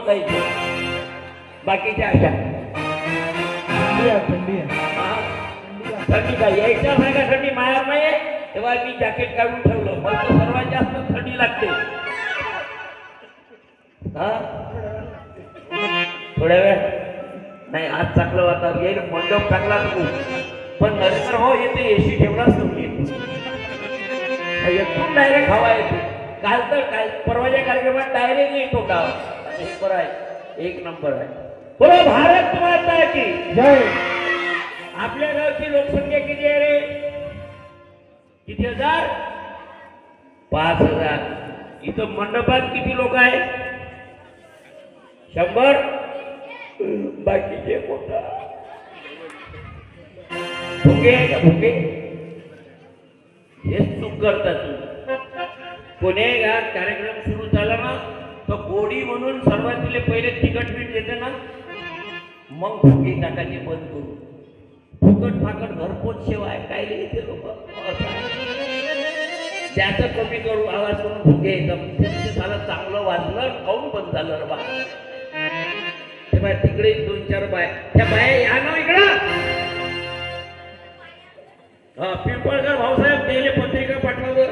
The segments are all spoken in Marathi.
जायचं. बाकीच्या अशा थंडी आहे. थंडी काय यायच्या नाही का? थंडी मायावर नाही तेव्हा मी जॅकेट काढून ठेवलं. मला तर सर्वात जास्त थंडी लागते. हा थोड्या वेळ नाही आज चांगलं वातावरण येईल. मंडप चांगला नको पण नरेंद्र भाऊ येते एसी ठेवलाच नव्हती येथून डायरेक्ट हवा येते. काल तर काल परवाच्या कार्यक्रमात डायरेक्ट येत होता. हे बरं आहे एक नंबर आहे. बोलो भारत माता की जय. आपल्या गावची लोकसंख्या किती आहे रे? किती हजार? 5,000. इथं मंडपात किती लोक आहे? 100. बाकीचे कोणता भुके आहे का? भुके हेच चूक करतात. कोणी का कार्यक्रम सुरू झाला ना तर गोडी म्हणून सर्वात पहिले तिखट मीठ देते ना मग भुके टाकायचे बंद करू. फुकट फाकट घरपोच सेवा आहे काय ते लोक त्याचं कमी करू आवाज करून भुके येतं. झालं चांगलं वाजलं खाऊन बंद झालं रे बा. तेव्हा तिकडे 2-4 बाय त्या बाया या ना इकडं. हा पिंपळकर भाऊसाहेब गेले पत्रिका पाठवावर.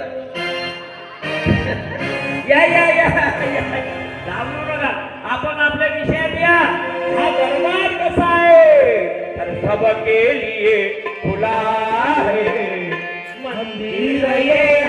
या या या घाबरू नका. आपण आपल्या विषयात या. हा दरबार कसा आहे तर सबके लिए खुला है मंदिर ये